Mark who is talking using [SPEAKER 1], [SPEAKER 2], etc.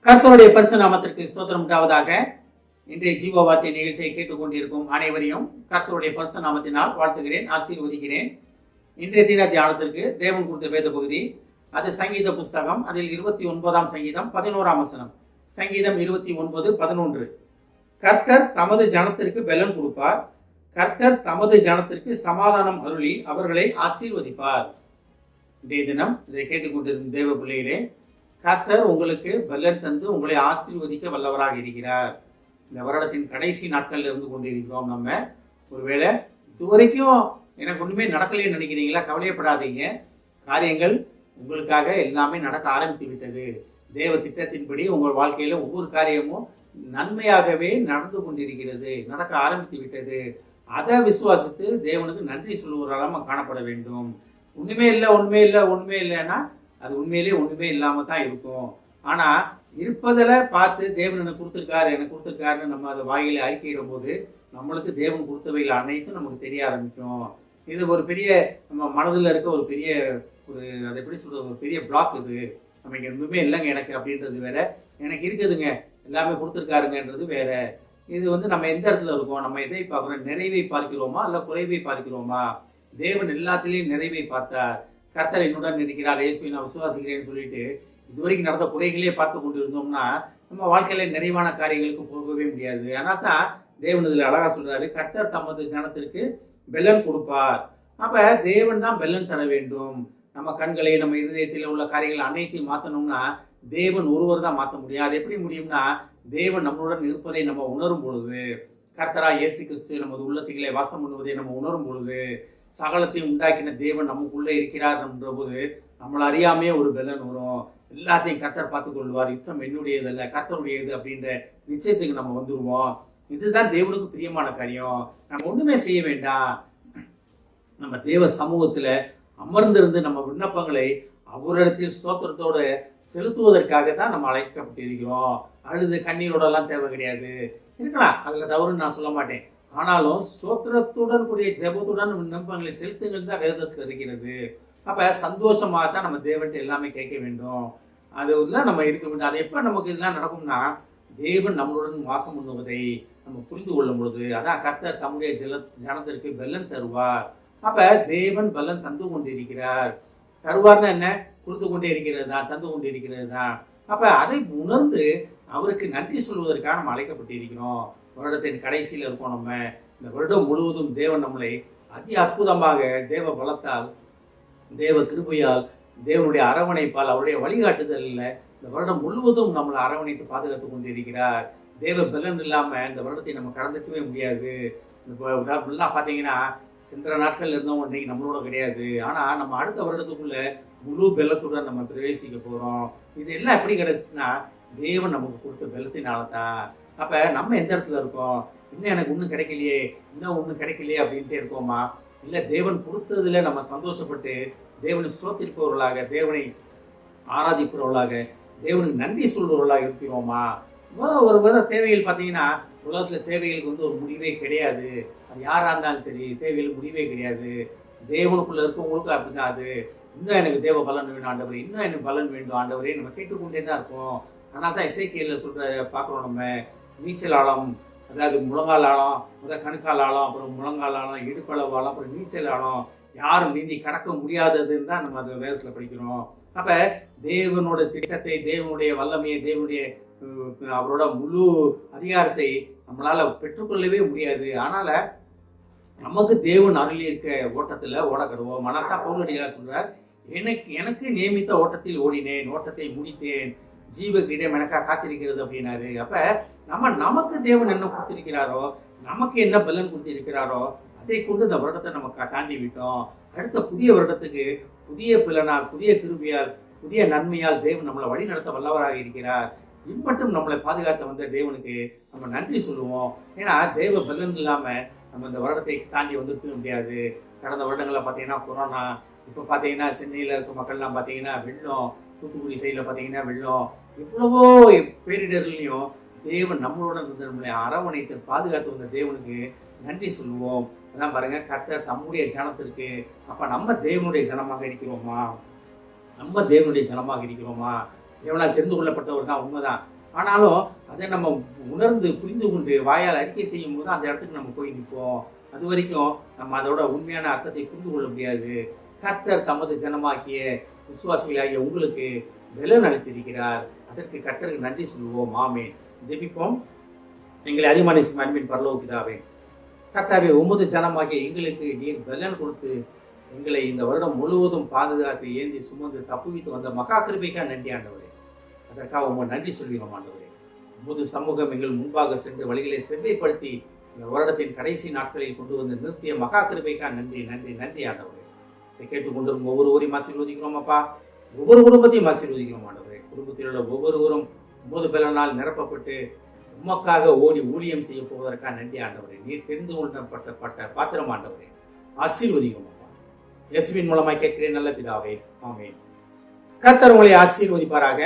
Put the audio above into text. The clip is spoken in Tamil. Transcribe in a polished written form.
[SPEAKER 1] கர்த்தருடைய பரிசு நாமத்திற்கு ஸ்தோத்திரம் உண்டாவதாக. இன்றைய ஜீவவார்த்தை நிகழ்ச்சியை கேட்டுக்கொண்டிருக்கும் அனைவரையும் கர்த்தருடைய பரிசு நாமத்தினால் வாழ்த்துகிறேன், ஆசீர்வதிக்கிறேன். இன்றைய தின தியானத்திற்கு தேவன் கொடுத்த வேத பகுதி அது சங்கீத புஸ்தகம். அதில் 29ஆம் சங்கீதம் 11ஆம் வசனம். சங்கீதம் 29:11. கர்த்தர் தமது ஜனத்திற்கு பலன் கொடுப்பார், கர்த்தர் தமது ஜனத்திற்கு சமாதானம் அருளி அவர்களை ஆசீர்வதிப்பார். இன்றைய தினம் இதை கேட்டுக்கொண்டிருக்கும் தேவ பிள்ளைகளே, கர்த்தர் உங்களுக்கு பலன் தந்து உங்களை ஆசீர்வதிக்க வல்லவராக இருக்கிறார். இந்த வருடத்தின் கடைசி நாட்களில் இருந்து கொண்டிருக்கிறோம். நம்ம ஒருவேளை இதுவரைக்கும் எனக்கு ஒன்றுமே நடக்கலைன்னு நினைக்கிறீங்களா? கவலையப்படாதீங்க. காரியங்கள் உங்களுக்காக எல்லாமே நடக்க ஆரம்பித்து விட்டது. தேவ திட்டத்தின்படி உங்கள் வாழ்க்கையில் ஒவ்வொரு காரியமும் நன்மையாகவே நடந்து கொண்டிருக்கிறது, நடக்க ஆரம்பித்து விட்டது. அதை விசுவாசித்து தேவனுக்கு நன்றி சொல்லுவதால் காணப்பட வேண்டும். ஒன்றுமே இல்லைன்னா அது உண்மையிலே ஒன்றுமே இல்லாமல் தான் இருக்கும். ஆனால் இருப்பதில் பார்த்து தேவன் எனக்கு கொடுத்துருக்காருன்னு நம்ம அதை வாயில அறிக்கையிடும் போது நம்மளுக்கு தேவன் கொடுத்தவைகள் அனைத்தும் நமக்கு தெரிய ஆரம்பிக்கும். இது ஒரு பெரிய நம்ம மனதில் இருக்க ஒரு பெரிய அதை எப்படி சொல்கிறது, ஒரு பெரிய பிளாக். இது நமக்கு ஒன்றுமே இல்லைங்க எனக்கு அப்படின்றது வேற, எனக்கு இருக்குதுங்க எல்லாமே கொடுத்துருக்காருங்கன்றது வேற. இது நம்ம எந்த இடத்துல இருக்கோம், நம்ம எதை பார்க்குறோம்? நிறைவை பார்க்கிறோமா இல்லை குறைவை பார்க்கிறோமா? தேவன் எல்லாத்திலையும் நிறைவை பார்த்தார். கர்த்தர் என்னுடன் இருக்கிறார், இயேசுவை நான் விசுவாசிக்கிறேன்னு சொல்லிட்டு இதுவரைக்கும் நடந்த குறைகளே பார்த்து கொண்டு இருந்தோம்னா நம்ம வாழ்க்கையில நிறைவான காரியங்களுக்கு போகவே முடியாது. ஆனால் தான் தேவன் இதில் அழகா சொல்றாரு, கர்த்தர் தமது ஜனத்திற்கு பெலன் கொடுப்பார். அப்ப தேவன் தான் பெலன் தர வேண்டும். நம்ம கண்களை, நம்ம இருதயத்தில் உள்ள காரியங்கள் அனைத்தையும் மாற்றணும்னா தேவன் ஒருவர் தான் மாற்ற முடியும். அது எப்படி முடியும்னா, தேவன் நம்மளுடன் இருப்பதை நம்ம உணரும் பொழுது, கர்த்தரா இயேசு கிறிஸ்து நமது உள்ளத்துக்களை வாசம் பண்ணுவதை நம்ம உணரும் பொழுது, சகலத்தையும் உண்டாக்கின தேவன் நமக்குள்ளே இருக்கிறார் என்ற போது நம்மளை அறியாமையே ஒரு பெலன் வரும். எல்லாத்தையும் கர்த்தர் பார்த்து கொள்வார், யுத்தம் என்னுடையது அல்ல கர்த்தருடையது அப்படின்ற நிச்சயத்துக்கு நம்ம வந்துடுவோம். இதுதான் தேவனுக்கு பிரியமான காரியம். நம்ம ஒண்ணுமே செய்ய வேண்டாம். நம்ம தேவ சமூகத்துல அமர்ந்திருந்து நம்ம விண்ணப்பங்களை அவரிடத்தில் ஸ்தோத்திரத்தோடு செலுத்துவதற்காக தான் நம்ம அழைக்கப்பட்டிருக்கிறோம். அழுது கண்ணீரோடலாம் தேவை கிடையாது. இருக்கலாம், அதுல தவறுன்னு நான் சொல்ல மாட்டேன். ஆனாலும் ஸ்தோத்திரத்துடன் கூடிய ஜெபத்துடன் விண்ணப்பங்களை செலுத்துங்கள் தான் வேதத்தில் இருக்கிறது. அப்ப சந்தோஷமாக தான் நம்ம தேவன்ட்டு எல்லாமே கேட்க வேண்டும். அது நம்ம இருக்க வேண்டும். அது எப்ப நமக்கு இதெல்லாம் நடக்கும்னா, தேவன் நம்மளுடன் வாசம் பண்ணுவதை நம்ம புரிந்து கொள்ளும் பொழுது, அதான் கர்த்தர் தம்முடைய ஜனத்திற்கு பலன் தருவார். அப்ப தேவன் பலன் தந்து கொண்டிருக்கிறார். தருவார்னா என்ன? கொடுத்து கொண்டே இருக்கிறது தான், தந்து கொண்டே இருக்கிறது தான். அப்ப அதை உணர்ந்து அவருக்கு நன்றி சொல்வதற்காக நம்ம அழைக்கப்பட்டிருக்கிறோம். வருடத்தின் கடைசியில் இருக்கோம். நம்ம இந்த வருடம் முழுவதும் தேவன் நம்மளை அதி அற்புதமாக தேவ பலத்தால், தேவ கிருபையால், தேவனுடைய அரவணைப்பால், அவருடைய வழிகாட்டுதலில் இந்த வருடம் முழுவதும் நம்மளை அரவணைத்து பாதுகாத்து கொண்டிருக்கிறார். தேவ பலன் இல்லாமல் இந்த வருடத்தை நம்ம கடந்துக்கவே முடியாது. இப்பெல்லாம் பார்த்தீங்கன்னா சென்ற நாட்கள் இருந்தவங்க இன்னைக்கு நம்மளோட கிடையாது. ஆனால் நம்ம அடுத்த வருடத்துக்குள்ள முழு பலத்துடன் நம்ம பிரவேசிக்க போகிறோம். இது எல்லாம் எப்படி கிடைச்சுன்னா தேவன் நமக்கு கொடுத்த பலத்தினால தான். அப்போ நம்ம எந்த இடத்துல இருக்கோம்? இன்னும் எனக்கு ஒன்றும் கிடைக்கலையே, இன்னும் ஒன்றும் கிடைக்கலையே அப்படின்ட்டே இருக்கோமா? இல்லை, தேவன் கொடுத்ததில் நம்ம சந்தோஷப்பட்டு தேவனை சோத்திருப்பவர்களாக, தேவனை ஆராதிப்பவர்களாக, தேவனுக்கு நன்றி சொல்பவர்களாக இருக்கிறோமா? ஒரு தேவைகள் பார்த்தீங்கன்னா உலகத்தில் தேவைகளுக்கு ஒரு முடிவே கிடையாது. அது யாராக இருந்தாலும் சரி, தேவைகளுக்கு முடிவே கிடையாது. தேவனுக்குள்ள இருக்கவங்களுக்கும் அப்படிதான். அது இன்னும் எனக்கு தேவ பலன் வேணும் ஆண்டவரே, இன்னும் எனக்கு பலன் வேண்டும் ஆண்டவரே, நம்ம கேட்டுக்கொண்டே தான் இருக்கோம். ஆனால் தான் எசேக்கியேலில் சொல்ற பார்க்குறோம், நம்ம நீச்சல் ஆழம், அதாவது முழங்கால் ஆழம், கணுக்கால் ஆழம், அப்புறம் முழங்கால் ஆழம், இடுப்பளவு ஆழம், அப்புறம் நீச்சல் ஆழம், யாரும் நீந்தி கடக்க முடியாததுன்னு தான் நம்ம அதில் வேதத்தில் படிக்கிறோம். அப்போ தேவனோட திட்டத்தை, தேவனுடைய வல்லமையை, தேவனுடைய அவரோட முழு அதிகாரத்தை நம்மளால பெற்றுக்கொள்ளவே முடியாது. அதனால நமக்கு தேவன் அருளி இருக்க ஓட்டத்தில் ஓடக்கடுவோம். ஆனால் தான் பவுலடியார் சொல்றார், எனக்கு நியமித்த ஓட்டத்தில் ஓடினேன், ஓட்டத்தை முடித்தேன், ஜீவ கிரீடம் எனக்காக காத்திருக்கிறது அப்படின்னாரு. அப்ப நமக்கு தேவன் என்ன கொடுத்திருக்கிறாரோ, நமக்கு என்ன பலன் கொடுத்திருக்கிறாரோ அதை கொண்டு இந்த வருடத்தை நம்ம தாண்டி விட்டோம். அடுத்த புதிய வருடத்துக்கு புதிய பலனால், புதிய கிருபையால், புதிய நன்மையால் தேவன் நம்மளை வழி நடத்த வல்லவராக இருக்கிறார். இம்மட்டும் நம்மளை பாதுகாத்த வந்த தேவனுக்கு நம்ம நன்றி சொல்லுவோம். ஏன்னா தேவ பலன் இல்லாம நம்ம இந்த வருடத்தை தாண்டி வந்துருக்க முடியாது. கடந்த வருடங்களில் பார்த்தீங்கன்னா கொரோனா, இப்போ பார்த்தீங்கன்னா சென்னையில் இருக்க மக்கள்லாம் பார்த்தீங்கன்னா வெள்ளம், தூத்துக்குடி சைடில் பார்த்தீங்கன்னா வெள்ளம், எவ்வளவோ பேரிடர்லையும் தேவன் நம்மளோட நம்மளை அரவணைத்து பாதுகாத்து வந்த தேவனுக்கு நன்றி சொல்லுவோம். அதான் பாருங்க, கர்த்தர் தம்முடைய ஜனத்திற்கு. அப்ப நம்ம தேவனுடைய ஜனமாக இருக்கிறோமா? நம்ம தேவனுடைய ஜனமாக இருக்கிறோமா? தேவனால் தெரிந்து கொள்ளப்பட்டவர் தான், உண்மைதான். ஆனாலும் அதை நம்ம உணர்ந்து புரிந்து கொண்டு வாயால் அறிக்கை செய்யும் போது அந்த இடத்துக்கு நம்ம போய் நிற்போம். அது வரைக்கும் நம்ம அதோட உண்மையான அர்த்தத்தை புரிந்து கொள்ள முடியாது. கர்த்தர் தமது ஜனமாகிய விசுவாசிகளாகிய உங்களுக்கு பலன் அளித்திருக்கிறார். அதற்கு கர்த்தருக்கு நன்றி சொல்லுவோம். ஆமென். ஜெபிப்போம். எங்களை அதிகமான அன்பின் பரலோக பிதாவே, கர்த்தாவே, உமது ஜனமாகிய எங்களுக்கு நீர் பலன் கொடுத்து எங்களை இந்த வருடம் முழுவதும் பாதுகாத்து ஏந்தி சுமந்து தப்புவித்து வந்த மகா கிருபைக்காக நன்றி ஆண்டவரே. அதற்காக உங்கள் நன்றி சொல்கிறோம் ஆண்டவரே. உமது சமூகம் எங்கள் முன்பாக சென்று வழிகளை செவ்வைப்படுத்தி இந்த வருடத்தின் கடைசி நாட்களில் கொண்டு வந்து நிறுத்திய மகா கிருபைக்காக நன்றி நன்றி நன்றி ஆண்டவரே. இதை கேட்டுக்கொண்டிருக்கும் ஒவ்வொருவரையும் ஆசீர்வதிக்கிறோம் அப்பா. ஒவ்வொரு குடும்பத்தையும் ஆசீர்வதிக்கிறோம் ஆண்டவரே. குடும்பத்தில் உள்ள ஒவ்வொருவரும் உமது பலனால் நிரப்பப்பட்டு உமக்காக ஓடி ஊழியம் செய்ய போவதற்காக நன்றி ஆண்டவரே. நீர் தெரிந்து கொள்ளப்பட்ட பாத்திரம் ஆண்டவரே. ஆசீர்வதிக்கிறோம் அப்பா. இயேசுவின் மூலமாய் கேட்கிறேன் நல்ல பிதாவே. ஆமென். கர்த்தர் உங்களை ஆசீர்வதிப்பாராக.